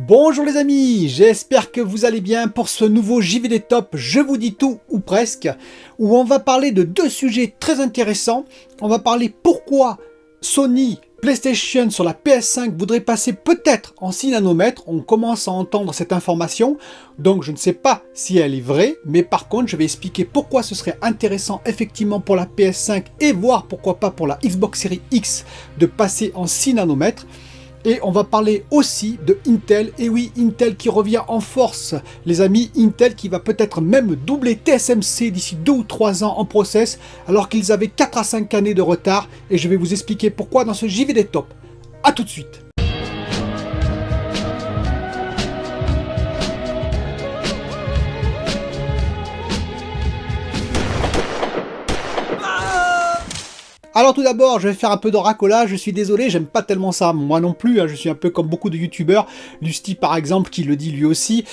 Bonjour les amis, j'espère que vous allez bien pour ce nouveau JVD Top, je vous dis tout ou presque, où on va parler de deux sujets très intéressants. On va parler pourquoi Sony PlayStation sur la PS5 voudrait passer peut-être en 6 nanomètres. On commence à entendre cette information, donc je ne sais pas si elle est vraie, mais par contre je vais expliquer pourquoi ce serait intéressant effectivement pour la PS5 et voir pourquoi pas pour la Xbox Series X de passer en 6 nanomètres. Et on va parler aussi de Intel, et oui, Intel qui revient en force, les amis, Intel qui va peut-être même doubler TSMC d'ici 2 ou 3 ans en process, alors qu'ils avaient 4 à 5 années de retard, et je vais vous expliquer pourquoi dans ce JVD Top. A tout de suite. Alors tout d'abord, je vais faire un peu de racolage, je suis désolé, j'aime pas tellement ça, moi non plus, je suis un peu comme beaucoup de youtubeurs, Lusty par exemple qui le dit lui aussi,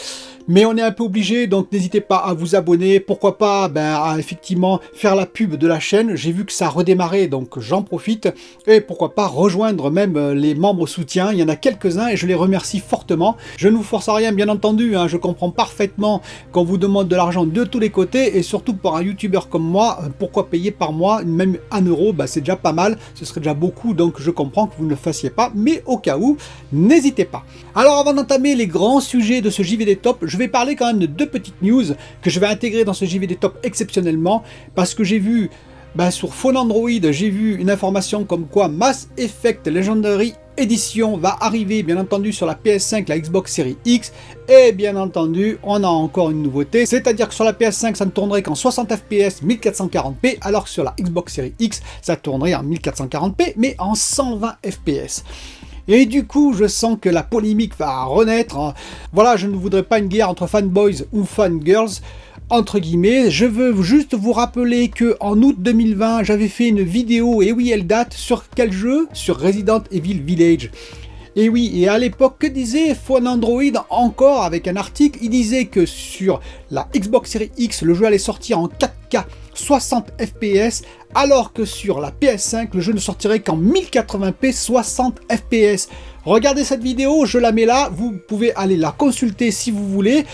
mais on est un peu obligé, donc n'hésitez pas à vous abonner, pourquoi pas à effectivement faire la pub de la chaîne, j'ai vu que ça a redémarré, donc j'en profite, et pourquoi pas rejoindre même les membres soutiens, il y en a quelques-uns et je les remercie fortement, je ne vous force à rien bien entendu, je comprends parfaitement qu'on vous demande de l'argent de tous les côtés, et surtout pour un youtubeur comme moi, pourquoi payer par mois, même 1 euro, c'est déjà pas mal, ce serait déjà beaucoup, donc je comprends que vous ne le fassiez pas, mais au cas où, n'hésitez pas. Alors avant d'entamer les grands sujets de ce JVD Top, je vais parler quand même de deux petites news que je vais intégrer dans ce JVD Top exceptionnellement, parce que j'ai vu, sur Phone Android, j'ai vu une information comme quoi Mass Effect Legendary Edition va arriver bien entendu sur la PS5, la Xbox Series X, et bien entendu on a encore une nouveauté, c'est-à-dire que sur la PS5 ça ne tournerait qu'en 60 fps 1440p, alors que sur la Xbox Series X ça tournerait en 1440p mais en 120 fps. Et du coup, je sens que la polémique va renaître. Voilà, je ne voudrais pas une guerre entre fanboys ou fangirls, entre guillemets. Je veux juste vous rappeler que en août 2020, j'avais fait une vidéo, et oui, elle date, sur quel jeu? Sur Resident Evil Village. Et oui, et à l'époque, que disait Phone Android encore avec un article? Il disait que sur la Xbox Series X, le jeu allait sortir en 4K 60 fps, alors que sur la PS5, le jeu ne sortirait qu'en 1080p 60 fps. Regardez cette vidéo, je la mets là, vous pouvez aller la consulter si vous voulez.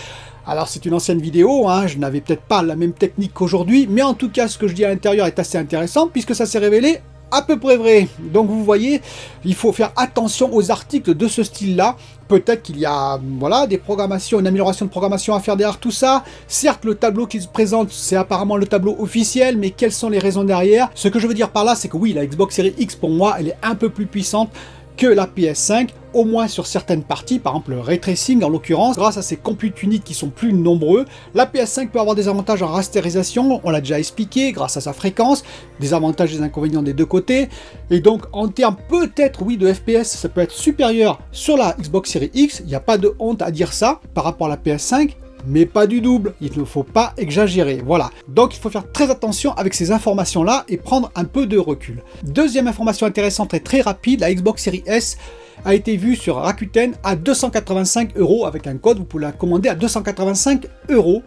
Alors c'est une ancienne vidéo, je n'avais peut-être pas la même technique qu'aujourd'hui, mais en tout cas ce que je dis à l'intérieur est assez intéressant puisque ça s'est révélé à peu près vrai. Donc vous voyez, il faut faire attention aux articles de ce style-là. Peut-être qu'il y a des programmations, une amélioration de programmation à faire derrière tout ça. Certes, le tableau qu'ils présentent, c'est apparemment le tableau officiel, mais quelles sont les raisons derrière? Ce que je veux dire par là, c'est que oui, la Xbox Series X, pour moi, elle est un peu plus puissante que la PS5, au moins sur certaines parties, par exemple le ray tracing en l'occurrence, grâce à ces compute units qui sont plus nombreux. La PS5 peut avoir des avantages en rasterisation, on l'a déjà expliqué, grâce à sa fréquence, des avantages et des inconvénients des deux côtés, et donc en termes peut-être, oui, de FPS, ça peut être supérieur sur la Xbox Series X, il n'y a pas de honte à dire ça, par rapport à la PS5, mais pas du double, il ne faut pas exagérer, voilà. Donc il faut faire très attention avec ces informations-là et prendre un peu de recul. Deuxième information intéressante et très rapide, la Xbox Series S a été vue sur Rakuten à 285 € avec un code, vous pouvez la commander à 285 €.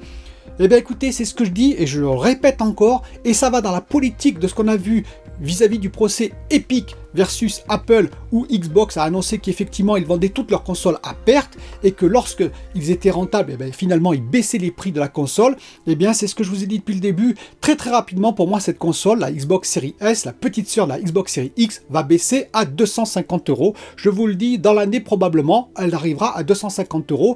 Eh bien écoutez, c'est ce que je dis et je le répète encore, et ça va dans la politique de ce qu'on a vu vis-à-vis du procès Epic versus Apple, où Xbox a annoncé qu'effectivement ils vendaient toutes leurs consoles à perte et que lorsque ils étaient rentables, finalement ils baissaient les prix de la console. Eh bien c'est ce que je vous ai dit depuis le début, très rapidement pour moi cette console, la Xbox Series S, la petite sœur de la Xbox Series X, va baisser à 250 €. Je vous le dis, dans l'année probablement, elle arrivera à 250 €.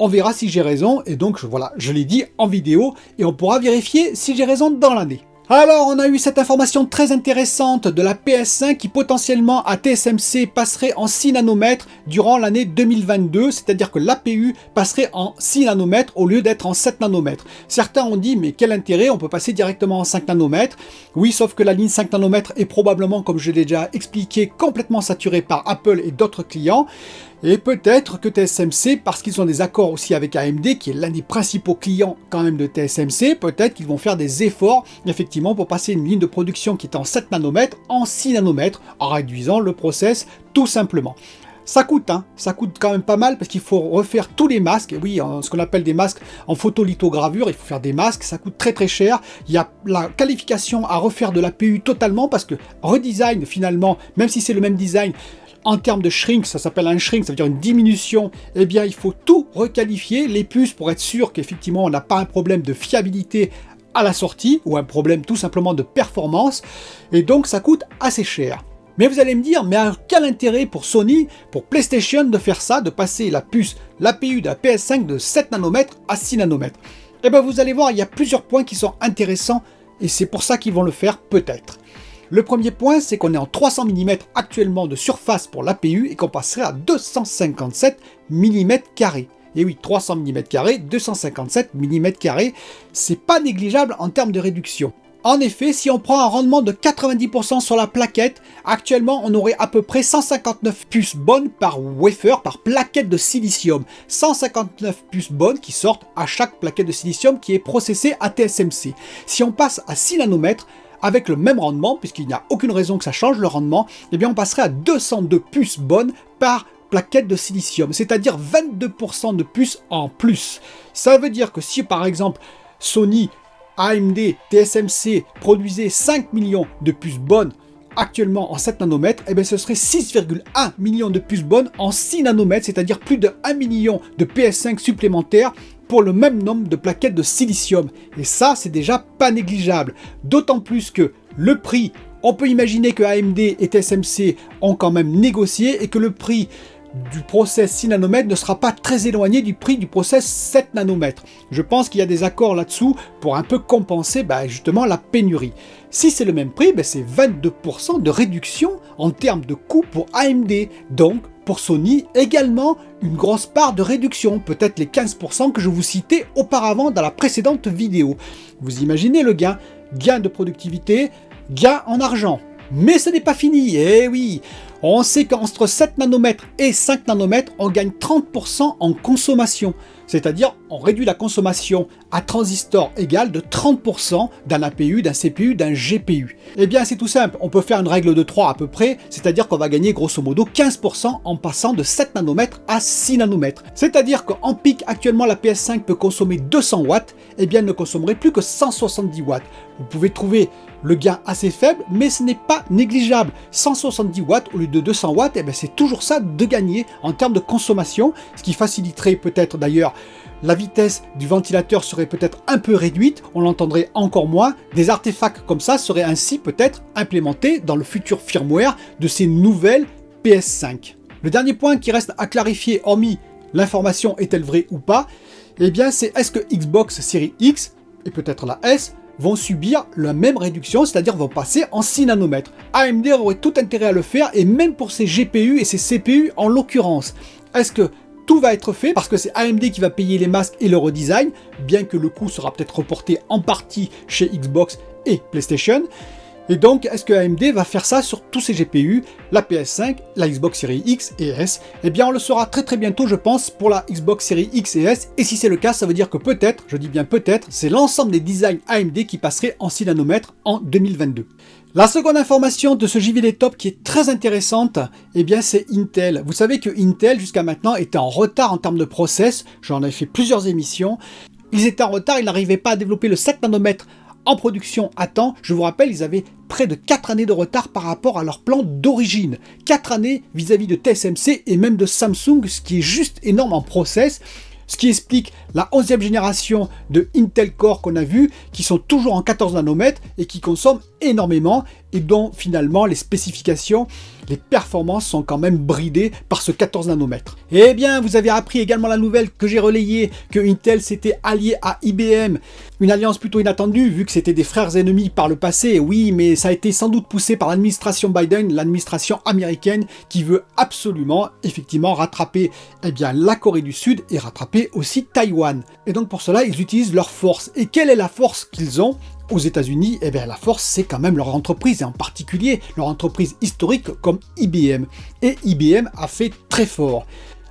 On verra si j'ai raison, et donc voilà, je l'ai dit en vidéo, et on pourra vérifier si j'ai raison dans l'année. Alors, on a eu cette information très intéressante de la PS5 qui potentiellement à TSMC passerait en 6 nanomètres durant l'année 2022, c'est-à-dire que l'APU passerait en 6 nanomètres au lieu d'être en 7 nanomètres. Certains ont dit, mais quel intérêt, on peut passer directement en 5 nanomètres. Oui, sauf que la ligne 5 nanomètres est probablement, comme je l'ai déjà expliqué, complètement saturée par Apple et d'autres clients. Et peut-être que TSMC, parce qu'ils ont des accords aussi avec AMD, qui est l'un des principaux clients quand même de TSMC, peut-être qu'ils vont faire des efforts, effectivement, pour passer une ligne de production qui est en 7 nanomètres en 6 nanomètres, en réduisant le process tout simplement. Ça coûte, ça coûte quand même pas mal parce qu'il faut refaire tous les masques. Et oui, ce qu'on appelle des masques en photolithogravure, il faut faire des masques, ça coûte très cher. Il y a la qualification à refaire de l'APU totalement parce que redesign finalement, même si c'est le même design, En termes de shrink, ça s'appelle un shrink, ça veut dire une diminution, eh bien il faut tout requalifier, les puces, pour être sûr qu'effectivement on n'a pas un problème de fiabilité à la sortie, ou un problème tout simplement de performance, et donc ça coûte assez cher. Mais vous allez me dire, mais quel intérêt pour Sony, pour PlayStation de faire ça, de passer la puce, l'APU de la PS5 de 7 nanomètres à 6 nanomètres? Eh bien vous allez voir, il y a plusieurs points qui sont intéressants, et c'est pour ça qu'ils vont le faire peut-être. Le premier point, c'est qu'on est en 300 mm actuellement de surface pour l'APU et qu'on passerait à 257 mm². Et oui, 300 mm², 257 mm², c'est pas négligeable en termes de réduction. En effet, si on prend un rendement de 90% sur la plaquette, actuellement on aurait à peu près 159 puces bonnes par wafer, par plaquette de silicium. 159 puces bonnes qui sortent à chaque plaquette de silicium qui est processée à TSMC. Si on passe à 6 nanomètres, avec le même rendement, puisqu'il n'y a aucune raison que ça change le rendement, eh bien on passerait à 202 puces bonnes par plaquette de silicium, c'est-à-dire 22% de puces en plus. Ça veut dire que si par exemple Sony, AMD, TSMC produisaient 5 millions de puces bonnes actuellement en 7 nanomètres, eh bien ce serait 6,1 millions de puces bonnes en 6 nanomètres, c'est-à-dire plus de 1 million de PS5 supplémentaires pour le même nombre de plaquettes de silicium. Et ça, c'est déjà pas négligeable. D'autant plus que le prix, on peut imaginer que AMD et TSMC ont quand même négocié et que le prix du process 6 nanomètres ne sera pas très éloigné du prix du process 7 nanomètres. Je pense qu'il y a des accords là-dessous pour un peu compenser justement la pénurie. Si c'est le même prix, c'est 22% de réduction en termes de coût pour AMD. Donc, pour Sony, également une grosse part de réduction, peut-être les 15% que je vous citais auparavant dans la précédente vidéo. Vous imaginez le gain? Gain de productivité, gain en argent. Mais ce n'est pas fini, eh oui! On sait qu'entre 7 nanomètres et 5 nanomètres, on gagne 30% en consommation. C'est-à-dire, on réduit la consommation à transistor égal de 30% d'un APU, d'un CPU, d'un GPU. Eh bien, c'est tout simple. On peut faire une règle de 3 à peu près, c'est-à-dire qu'on va gagner grosso modo 15% en passant de 7 nanomètres à 6 nanomètres. C'est-à-dire qu'en pic, actuellement, la PS5 peut consommer 200 watts, eh bien, elle ne consommerait plus que 170 watts. Vous pouvez trouver le gain assez faible, mais ce n'est pas négligeable. 170 watts au lieu de 200 watts, eh bien c'est toujours ça de gagner en termes de consommation, ce qui faciliterait peut-être d'ailleurs la vitesse du ventilateur serait peut-être un peu réduite, on l'entendrait encore moins. Des artefacts comme ça seraient ainsi peut-être implémentés dans le futur firmware de ces nouvelles PS5. Le dernier point qui reste à clarifier, hormis l'information est-elle vraie ou pas, eh bien c'est est-ce que Xbox Series X et peut-être la S vont subir la même réduction, c'est-à-dire vont passer en 6 nanomètres. AMD aurait tout intérêt à le faire, et même pour ses GPU et ses CPU en l'occurrence. Est-ce que tout va être fait parce que c'est AMD qui va payer les masques et le redesign, bien que le coût sera peut-être reporté en partie chez Xbox et PlayStation? Et donc, est-ce que AMD va faire ça sur tous ses GPU, la PS5, la Xbox Series X et S? Eh bien, on le saura très très bientôt, je pense, pour la Xbox Series X et S. Et si c'est le cas, ça veut dire que peut-être, je dis bien peut-être, c'est l'ensemble des designs AMD qui passeraient en 6 nanomètres en 2022. La seconde information de ce JVD Top qui est très intéressante, eh bien c'est Intel. Vous savez que Intel, jusqu'à maintenant, était en retard en termes de process. J'en ai fait plusieurs émissions. Ils étaient en retard, ils n'arrivaient pas à développer le 7 nanomètres en production à temps. Je vous rappelle, ils avaient près de 4 années de retard par rapport à leur plan d'origine. 4 années vis-à-vis de TSMC et même de Samsung, ce qui est juste énorme en process. Ce qui explique la 11e génération de Intel Core qu'on a vu, qui sont toujours en 14 nanomètres et qui consomment énormément et dont finalement les spécifications, les performances sont quand même bridées par ce 14 nanomètres. Eh bien, vous avez appris également la nouvelle que j'ai relayée, que Intel s'était allié à IBM. Une alliance plutôt inattendue, vu que c'était des frères ennemis par le passé, oui, mais ça a été sans doute poussé par l'administration Biden, l'administration américaine, qui veut absolument, effectivement, rattraper la Corée du Sud et rattraper aussi Taïwan. Et donc pour cela, ils utilisent leur force. Et quelle est la force qu'ils ont aux États-Unis? Eh bien, la force, c'est quand même leur entreprise, et en particulier leur entreprise historique comme IBM. Et IBM a fait très fort.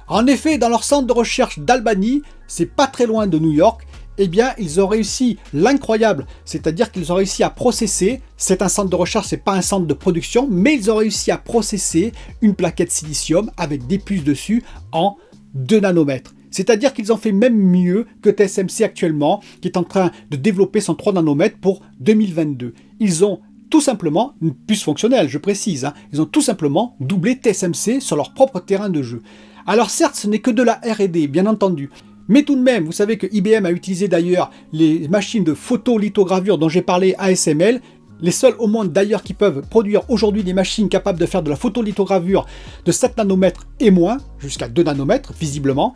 En effet, dans leur centre de recherche d'Albany, c'est pas très loin de New York, eh bien, ils ont réussi l'incroyable, c'est-à-dire qu'ils ont réussi à processer, c'est un centre de recherche, c'est pas un centre de production, mais ils ont réussi à processer une plaquette silicium avec des puces dessus en 2 nanomètres. C'est-à-dire qu'ils ont fait même mieux que TSMC actuellement, qui est en train de développer son 3 nanomètres pour 2022. Ils ont tout simplement une puce fonctionnelle, je précise, hein. Ils ont tout simplement doublé TSMC sur leur propre terrain de jeu. Alors certes, ce n'est que de la R&D, bien entendu. Mais tout de même, vous savez que IBM a utilisé d'ailleurs les machines de photolithogravure dont j'ai parlé ASML, les seuls au monde d'ailleurs qui peuvent produire aujourd'hui des machines capables de faire de la photolithogravure de 7 nanomètres et moins, jusqu'à 2 nanomètres visiblement.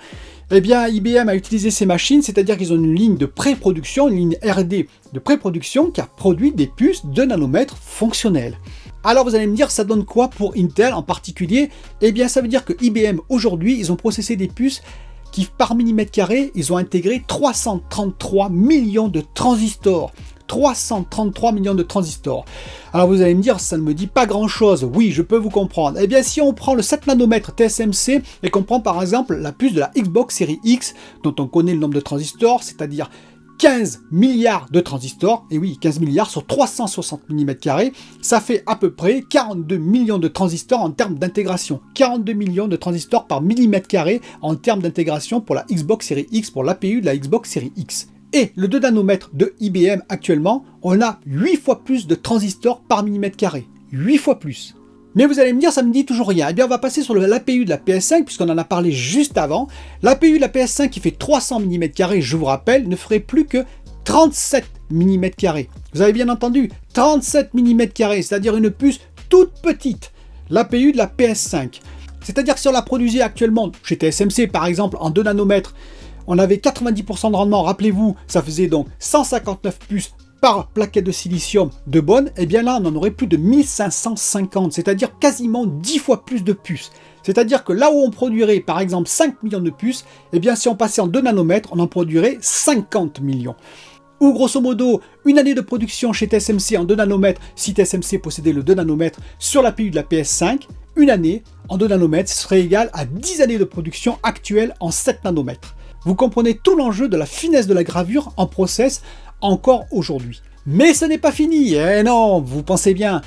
Eh bien, IBM a utilisé ces machines, c'est-à-dire qu'ils ont une ligne de pré-production, une ligne R&D de pré-production qui a produit des puces de nanomètres fonctionnelles. Alors vous allez me dire, ça donne quoi pour Intel en particulier? Eh bien, ça veut dire que IBM aujourd'hui, ils ont processé des puces qui, par millimètre carré, ils ont intégré 333 millions de transistors. 333 millions de transistors. Alors vous allez me dire, ça ne me dit pas grand chose. Oui, je peux vous comprendre. Eh bien, si on prend le 7 nanomètres TSMC et qu'on prend par exemple la puce de la Xbox Series X, dont on connaît le nombre de transistors, c'est-à-dire 15 milliards de transistors, et oui, 15 milliards sur 360 mm², ça fait à peu près 42 millions de transistors en termes d'intégration. 42 millions de transistors par millimètre carré en termes d'intégration pour la Xbox Series X, pour l'APU de la Xbox Series X. Et le 2 nanomètres de IBM actuellement, on a 8 fois plus de transistors par millimètre carré. 8 fois plus. Mais vous allez me dire, ça me dit toujours rien. Eh bien, on va passer sur l'APU de la PS5, puisqu'on en a parlé juste avant. L'APU de la PS5 qui fait 300 mm², je vous rappelle, ne ferait plus que 37 mm². Vous avez bien entendu, 37 mm², c'est-à-dire une puce toute petite. L'APU de la PS5. C'est-à-dire que si on la produisait actuellement chez TSMC, par exemple, en 2 nanomètres, on avait 90% de rendement, rappelez-vous, ça faisait donc 159 puces par plaquette de silicium de bonne, et bien là on en aurait plus de 1550, c'est-à-dire quasiment 10 fois plus de puces. C'est-à-dire que là où on produirait par exemple 5 millions de puces, et bien si on passait en 2 nanomètres, on en produirait 50 millions. Ou grosso modo, une année de production chez TSMC en 2 nanomètres, si TSMC possédait le 2 nanomètres sur l'APU de la PS5, une année en 2 nanomètres serait égale à 10 années de production actuelle en 7 nanomètres. Vous comprenez tout l'enjeu de la finesse de la gravure en process encore aujourd'hui. Mais ce n'est pas fini, eh non, vous pensez bien.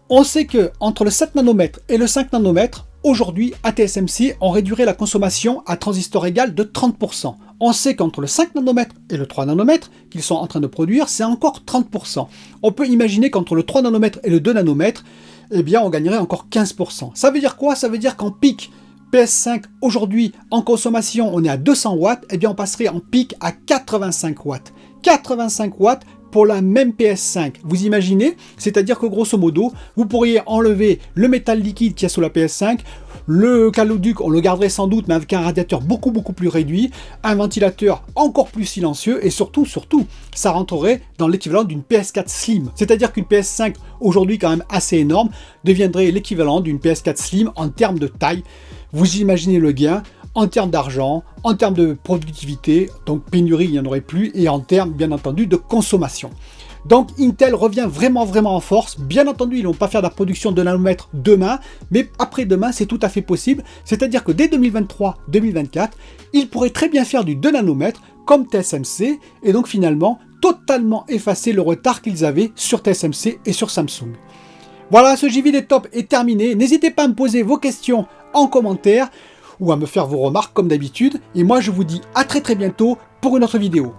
On sait que entre le 7 nanomètres et le 5 nanomètres, aujourd'hui à TSMC, on réduirait la consommation à transistor égal de 30%. On sait qu'entre le 5 nanomètres et le 3 nanomètres qu'ils sont en train de produire, c'est encore 30%. On peut imaginer qu'entre le 3 nanomètres et le 2 nanomètres, eh bien on gagnerait encore 15%. Ça veut dire quoi? Ça veut dire qu'en pic, PS5 aujourd'hui en consommation on est à 200 watts, et bien on passerait en pic à 85 watts. 85 watts pour la même PS5. Vous imaginez? C'est-à-dire que grosso modo, vous pourriez enlever le métal liquide qu'il y a sous la PS5, le caloduc, on le garderait sans doute, mais avec un radiateur beaucoup plus réduit, un ventilateur encore plus silencieux, et surtout, ça rentrerait dans l'équivalent d'une PS4 Slim. C'est-à-dire qu'une PS5, aujourd'hui quand même assez énorme, deviendrait l'équivalent d'une PS4 Slim en termes de taille. Vous imaginez le gain en termes d'argent, en termes de productivité, donc pénurie il n'y en aurait plus, et en termes bien entendu de consommation. Donc Intel revient vraiment en force. Bien entendu, ils ne vont pas faire de la production de nanomètres demain, mais après-demain, c'est tout à fait possible. C'est-à-dire que dès 2023-2024, ils pourraient très bien faire du 2 nanomètres comme TSMC, et donc finalement totalement effacer le retard qu'ils avaient sur TSMC et sur Samsung. Voilà, ce JV Top est terminé. N'hésitez pas à me poser vos questions en commentaire ou à me faire vos remarques comme d'habitude. Et moi, je vous dis à très bientôt pour une autre vidéo.